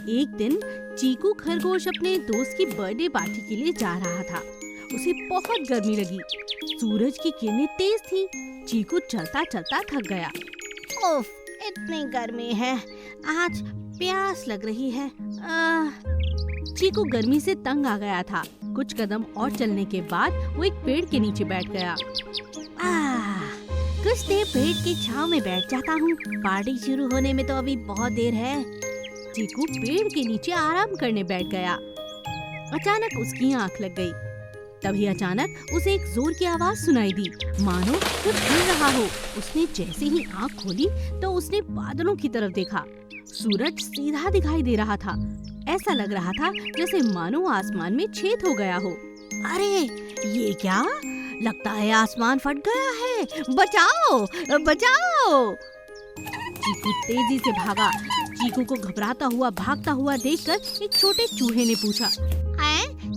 एक दिन चीकू खरगोश अपने दोस्त की बर्थडे पार्टी के लिए जा रहा था। उसे बहुत गर्मी लगी। सूरज की किरणें तेज थी। चीकू चलता चलता थक गया। उफ, इतनी गर्मी है, आज प्यास लग रही है। चीकू गर्मी से तंग आ गया था। कुछ कदम और चलने के बाद वो एक पेड़ के नीचे बैठ गया। कुछ देर पेड़ की छांव में बैठ जाता हूँ, पार्टी शुरू होने में तो अभी बहुत देर है। चीकू पेड़ के नीचे आराम करने बैठ गया। अचानक उसकी आंख लग गई। तभी अचानक उसे एक जोर की आवाज सुनाई दी, मानो कुछ गिर रहा हो। उसने जैसे ही आंख खोली तो उसने बादलों की तरफ देखा। सूरज सीधा दिखाई दे रहा था। ऐसा लग रहा था जैसे मानो आसमान में छेद हो गया हो। अरे ये क्या? लगता है आसमान फट गया है। बचाओ बचाओ! चीकू तेजी से भागा। चीकू को घबराता हुआ भागता हुआ देखकर एक छोटे चूहे ने पूछा,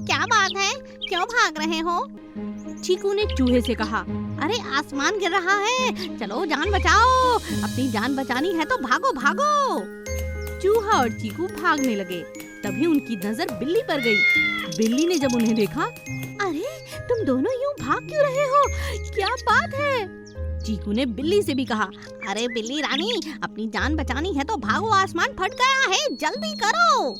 क्या बात है, क्यों भाग रहे हो? चीकू ने चूहे से कहा, अरे आसमान गिर रहा है, चलो जान बचाओ। अपनी जान बचानी है तो भागो भागो। चूहा और चीकू भागने लगे। तभी उनकी नजर बिल्ली पर गई। बिल्ली ने जब उन्हें देखा, अरे तुम दोनों यूं भाग क्यों रहे हो? क्या बात है? चीकू ने बिल्ली से भी कहा, अरे बिल्ली रानी, अपनी जान बचानी है तो भागो, आसमान फट गया है, जल्दी करो।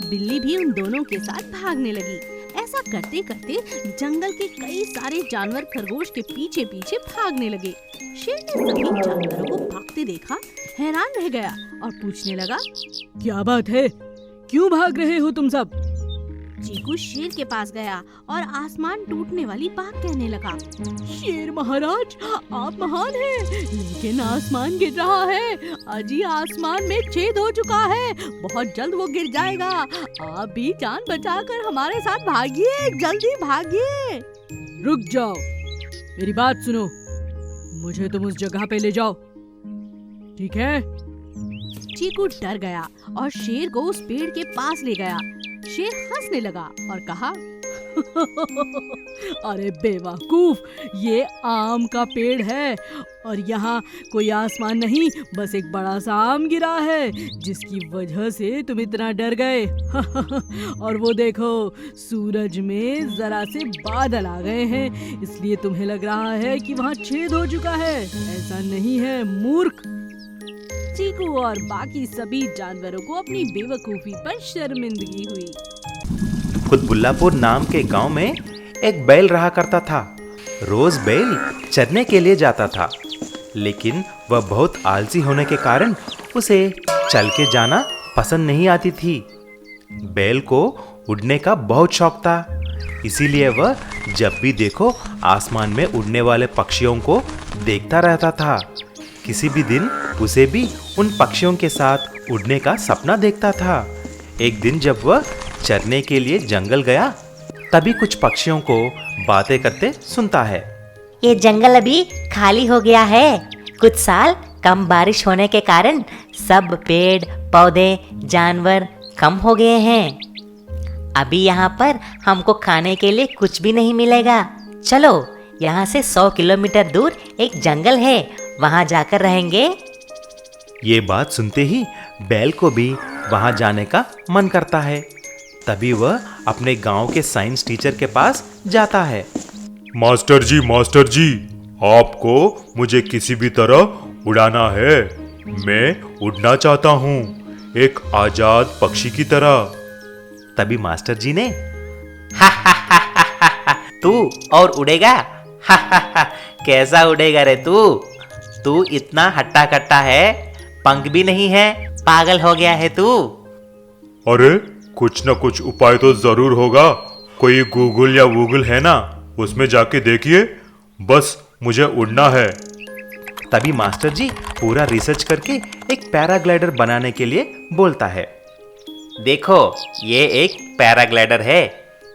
बिल्ली भी उन दोनों के साथ भागने लगी। ऐसा करते करते जंगल के कई सारे जानवर खरगोश के पीछे पीछे भागने लगे। शेर ने सभी जानवरों को भागते देखा, हैरान रह गया और पूछने लगा, क्या बात है, क्यों भाग रहे हो तुम सब? चीकू शेर के पास गया और आसमान टूटने वाली बात कहने लगा। शेर महाराज, आप महान हैं, लेकिन आसमान गिर रहा है। अजी आसमान में छेद हो चुका है, बहुत जल्द वो गिर जाएगा। आप भी जान बचाकर हमारे साथ भागिए, जल्दी भागिए। रुक जाओ, मेरी बात सुनो, मुझे तुम उस जगह पे ले जाओ, ठीक है? चीकू डर गया और शेर को उस पेड़ के पास ले गया। शेर हंसने लगा और कहा, अरे बेवकूफ, ये आम का पेड़ है और यहाँ कोई आसमान नहीं, बस एक बड़ा सा आम गिरा है, जिसकी वजह से तुम इतना डर गए। और वो देखो, सूरज में जरा से बादल आ गए हैं, इसलिए तुम्हें लग रहा है कि वहाँ छेद हो चुका है। ऐसा नहीं है, मूर्ख। चीकू और बाकी सभी जानवरों को अपनी बेवकूफी पर शर्मिंदगी हुई। कुतबुल्लापुर नाम के गांव में एक बैल रहा करता था। रोज बैल चरने के लिए जाता था, लेकिन वह बहुत आलसी होने के कारण उसे चल के जाना पसंद नहीं आती थी। बैल को उड़ने का बहुत शौक था, इसीलिए वह जब भी देखो आसमान में उड़ने वाले पक्षियों को देखता रहता था। किसी भी दिन उसे भी उन पक्षियों के साथ उड़ने का सपना देखता था। एक दिन जब वह चरने के लिए जंगल गया, तभी कुछ पक्षियों को बातें करते सुनता है। ये जंगल अभी खाली हो गया है। कुछ साल कम बारिश होने के कारण सब पेड़ पौधे जानवर कम हो गए हैं। अभी यहाँ पर हमको खाने के लिए कुछ भी नहीं मिलेगा। चलो, यहाँ से 100 किलोमीटर दूर एक जंगल है, वहाँ जाकर रहेंगे। ये बात सुनते ही बैल को भी वहाँ जाने का मन करता है। तभी वह अपने गांव के साइंस टीचर के पास जाता है। मास्टर जी, आपको मुझे किसी भी तरह उड़ाना है। मैं उड़ना चाहता हूँ, एक आजाद पक्षी की तरह। तभी मास्टर जी ने, तू और उड़ेगा? कैसा उड़ेगा रे तू इतना हट्टा कट्टा है, पंख भी नहीं है, पागल हो गया है तू। अरे कुछ न कुछ उपाय तो जरूर होगा। कोई गूगल या वूगल है ना, उसमें जाके देखिए, बस मुझे उड़ना है। तभी मास्टर जी पूरा रिसर्च करके एक पैराग्लाइडर बनाने के लिए बोलता है। देखो, ये एक पैराग्लाइडर है,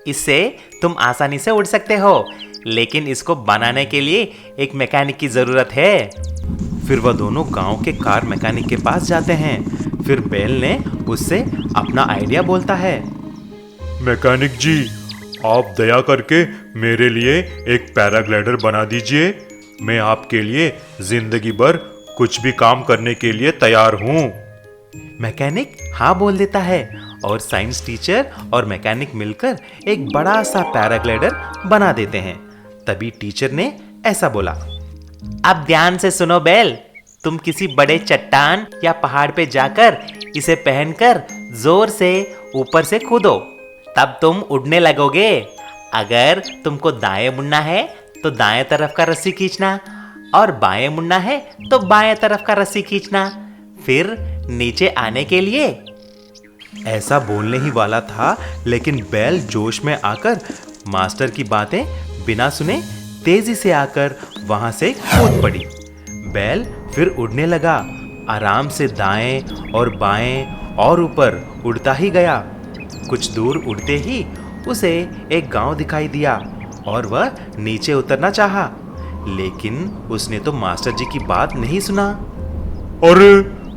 इससे तुम आसानी से उड़ सकते हो, लेकिन इसको बनाने के लिए एक मैकेनिक की जरूरत है। फिर वह दोनों गांव के कार मैकेनिक के पास जाते हैं। फिर बैल ने उससे अपना आइडिया बोलता है। मैकेनिक जी, आप दया करके मेरे लिए एक पैराग्लाइडर बना दीजिए। मैं आपके लिए जिंदगी भर कुछ भी काम करने के लिए तैयार हूँ। मैकेनिक हाँ बोल देता है और साइंस टीचर और मैकेनिक मिलकर एक बड़ा सा पैराग्लाइडर बना देते हैं। तभी टीचर ने ऐसा बोला, अब ध्यान से सुनो बेल, तुम किसी बड़े चट्टान या पहाड़ पे जाकर इसे पहनकर जोर से ऊपर से कूदो, तब तुम उड़ने लगोगे। अगर तुमको दाएं मुड़ना है तो दाएं तरफ का रस्सी खींचना और बाएं मुड़ना है तो बाएं तरफ का रस्सी खींचना, फिर नीचे आने के लिए। ऐसा बोलने ही वाला था, लेकिन बेल जोश में आकर मास्टर की बातें बिना सुने तेजी से आकर वहां से कूद पड़ी। बेल फिर उड़ने लगा, आराम से दाएं और बाएं और ऊपर उड़ता ही गया। कुछ दूर उड़ते ही उसे एक गांव दिखाई दिया और वह नीचे उतरना चाहा, लेकिन उसने तो मास्टर जी की बात नहीं सुना। अरे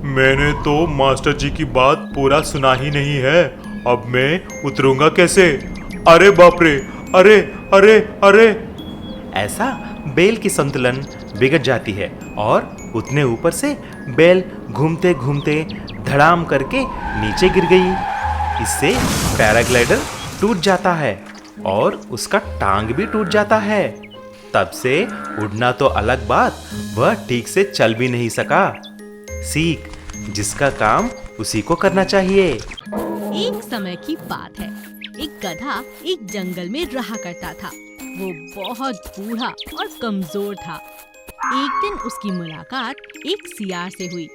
मैंने तो मास्टर जी की बात पूरा सुना ही नहीं है, अब मैं उतरूंगा कैसे? अरे बाप रे, अरे अरे अरे। ऐसा बेल की संतुलन बिगड़ जाती है और उतने ऊपर से बेल घूमते घूमते धड़ाम करके नीचे गिर गई। इससे पैराग्लाइडर टूट जाता है और उसका टांग भी टूट जाता है। तब से उड़ना तो अलग बात, वह ठीक से चल भी नहीं सका। सीख, जिसका काम उसी को करना चाहिए। एक समय की बात है, एक गधा एक जंगल में रहा करता था। वो बहुत बूढ़ा और कमजोर था। एक दिन उसकी मुलाकात एक सियार से हुई।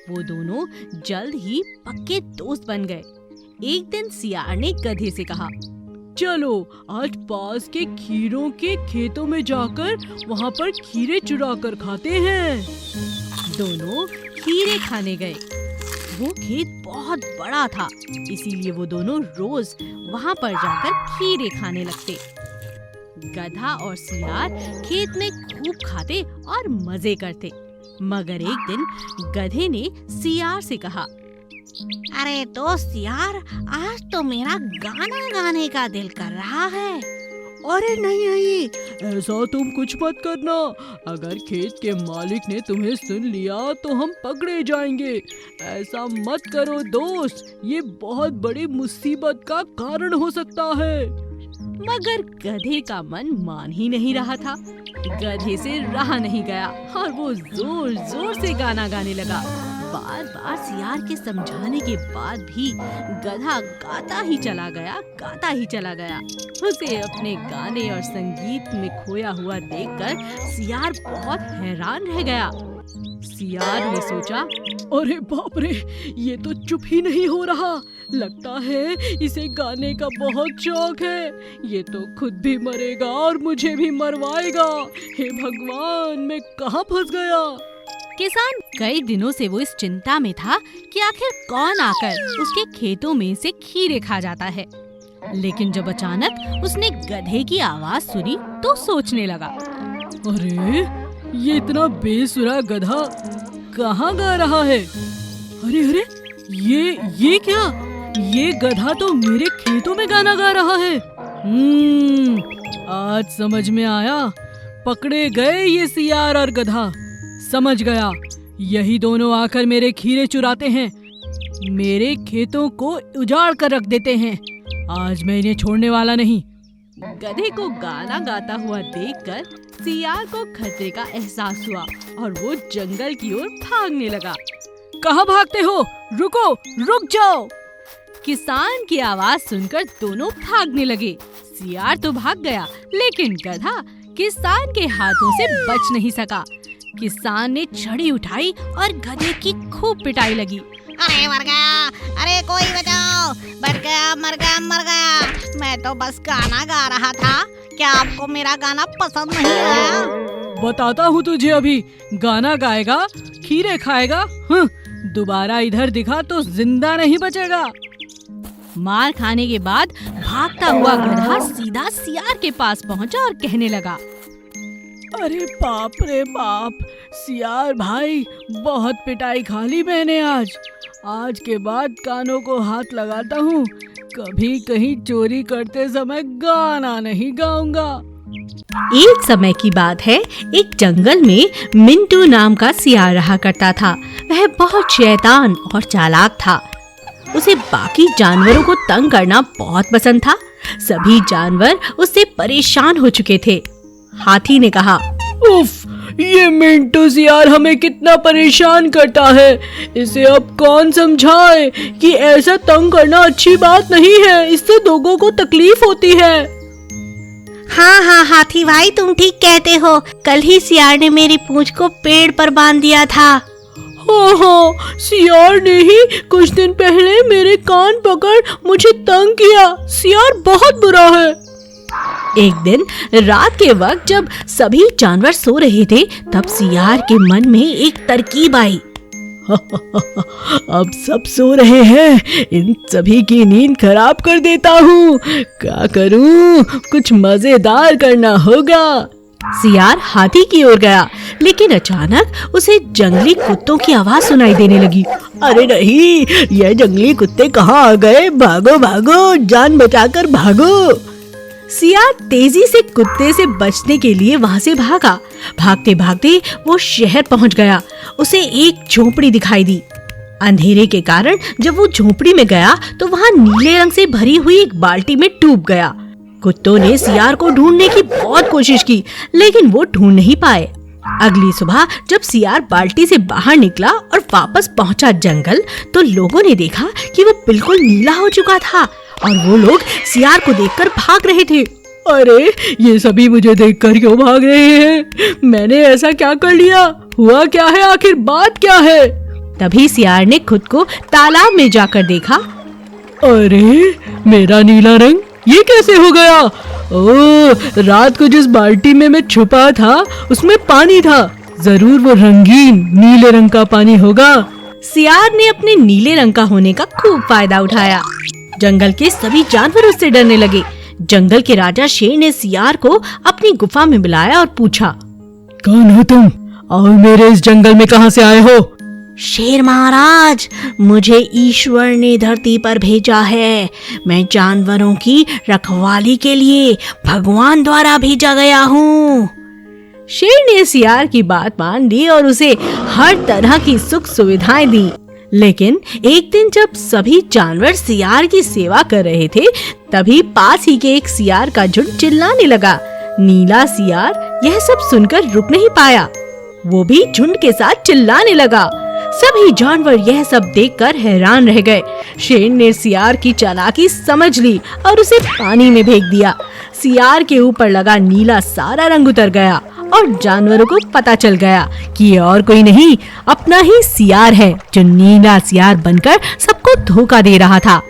वो दोनों जल्द ही पक्के दोस्त बन गए। एक दिन सियार ने गधे से कहा, चलो आज पास के खीरों के खेतों में जाकर वहाँ पर खीरे चुरा कर खाते हैं। दोनों खीरे खाने गए। वो खेत बहुत बड़ा था, इसीलिए वो दोनों रोज वहाँ पर जाकर खीरे खाने लगते। गधा और सियार खेत में खूब खाते और मजे करते। मगर एक दिन गधे ने सियार से कहा, अरे दोस्त यार, आज तो मेरा गाना गाने का दिल कर रहा है। अरे नहीं नहीं, ऐसा तुम कुछ मत करना। अगर खेत के मालिक ने तुम्हें सुन लिया तो हम पकड़े जाएंगे। ऐसा मत करो दोस्त, ये बहुत बड़ी मुसीबत का कारण हो सकता है। मगर गधे का मन मान ही नहीं रहा था। गधे से रहा नहीं गया और वो जोर जोर से गाना गाने लगा। बार बार सियार के समझाने के बाद भी गधा गाता ही चला गया। उसे अपने गाने और संगीत में खोया हुआ देखकर सियार बहुत हैरान रह गया। सियार ने सोचा, अरे बाप रे, ये तो चुप ही नहीं हो रहा। लगता है इसे गाने का बहुत शौक है। ये तो खुद भी मरेगा और मुझे भी मरवाएगा। हे भगवान, मैं कहाँ फंस गया। किसान कई दिनों से वो इस चिंता में था कि आखिर कौन आकर उसके खेतों में से खीरे खा जाता है। लेकिन जब अचानक उसने गधे की आवाज सुनी तो सोचने लगा, अरे ये इतना बेसुरा गधा कहाँ गा रहा है? अरे अरे, ये क्या? ये गधा तो मेरे खेतों में गाना गा रहा है। आज समझ में आया। पकड़े गए ये सियार और गधा। समझ गया, यही दोनों आकर मेरे खीरे चुराते हैं, मेरे खेतों को उजाड़ कर रख देते हैं। आज मैं इन्हें छोड़ने वाला नहीं। गधे को गाना गाता हुआ देखकर सियार को खतरे का एहसास हुआ और वो जंगल की ओर भागने लगा। कहाँ भागते हो? रुको, रुक जाओ। किसान की आवाज सुनकर दोनों भागने लगे। सियार तो भाग गया, लेकिन गधा किसान के हाथों से बच नहीं सका। किसान ने छड़ी उठाई और गधे की खूब पिटाई लगी। अरे मर गया, अरे कोई बचाओ, मर गया। मैं तो बस गाना गा रहा था। क्या आपको मेरा गाना पसंद नहीं आया? बताता हूँ तुझे अभी। गाना गाएगा, खीरे खाएगा, दोबारा इधर दिखा तो जिंदा नहीं बचेगा। मार खाने के बाद भागता हुआ गधा सीधा सियार के पास पहुंचा और कहने लगा, अरे बाप रे बाप, सियार भाई, बहुत पिटाई खा ली मैंने आज के बाद कानों को हाथ लगाता हूँ। कभी कहीं चोरी करते समय गाना नहीं गाऊंगा। एक समय की बात है, एक जंगल में मिंटू नाम का सियार रहा करता था। वह बहुत शैतान और चालाक था। उसे बाकी जानवरों को तंग करना बहुत पसंद था। सभी जानवर उससे परेशान हो चुके थे। हाथी ने कहा, उफ, ये मिंटू सियार हमें कितना परेशान करता है। इसे अब कौन समझाए कि ऐसा तंग करना अच्छी बात नहीं है, इससे लोगों को तकलीफ होती है। हाँ हाँ हाथी भाई, तुम ठीक कहते हो। कल ही सियार ने मेरी पूंछ को पेड़ पर बांध दिया था। हाँ, सियार ने ही कुछ दिन पहले मेरे कान पकड़ मुझे तंग किया। सियार बहुत बुरा है। एक दिन रात के वक्त जब सभी जानवर सो रहे थे, तब सियार के मन में एक तरकीब आई। अब सब सो रहे हैं, इन सभी की नींद खराब कर देता हूँ। क्या करूँ? कुछ मजेदार करना होगा। सियार हाथी की ओर गया, लेकिन अचानक उसे जंगली कुत्तों की आवाज सुनाई देने लगी। अरे नहीं, ये जंगली कुत्ते कहाँ आ गए? भागो भागो, जान बचाकर भागो। सियार तेजी से कुत्ते से बचने के लिए वहां से भागा। भागते भागते वो शहर पहुंच गया। उसे एक झोपड़ी दिखाई दी। अंधेरे के कारण जब वो झोपड़ी में गया तो वहां नीले रंग से भरी हुई एक बाल्टी में डूब गया। कुत्तों ने सियार को ढूंढने की बहुत कोशिश की, लेकिन वो ढूंढ नहीं पाए। अगली सुबह जब सियार बाल्टी से बाहर निकला और वापस पहुंचा जंगल, तो लोगों ने देखा कि वो बिल्कुल नीला हो चुका था और वो लोग सियार को देखकर भाग रहे थे। अरे, ये सभी मुझे देखकर क्यों भाग रहे हैं? मैंने ऐसा क्या कर लिया? हुआ क्या है? आखिर बात क्या है? तभी सियार ने खुद को तालाब में जाकर देखा। अरे, मेरा नीला रंग ये कैसे हो गया? ओह, रात को जिस बाल्टी में मैं छुपा था उसमें पानी था। जरूर वो रंगीन नीले रंग का पानी होगा। सियार ने अपने नीले रंग का होने का खूब फायदा उठाया। जंगल के सभी जानवर उससे डरने लगे। जंगल के राजा शेर ने सियार को अपनी गुफा में बुलाया और पूछा, कौन हो तुम और मेरे इस जंगल में कहां से आए हो? शेर महाराज, मुझे ईश्वर ने धरती पर भेजा है। मैं जानवरों की रखवाली के लिए भगवान द्वारा भेजा गया हूँ। शेर ने सियार की बात मान ली और उसे हर तरह की सुख सुविधाएं दी। लेकिन एक दिन जब सभी जानवर सियार की सेवा कर रहे थे, तभी पास ही के एक सियार का झुंड चिल्लाने लगा। नीला सियार यह सब सुनकर रुक नहीं पाया। वो भी झुंड के साथ चिल्लाने लगा। सभी जानवर यह सब देखकर हैरान रह गए। शेर ने सियार की चालाकी समझ ली और उसे पानी में फेंक दिया। सियार के ऊपर लगा नीला सारा रंग उतर गया और जानवरों को पता चल गया कि ये और कोई नहीं, अपना ही सियार है, जो नीला सियार बनकर सबको धोखा दे रहा था।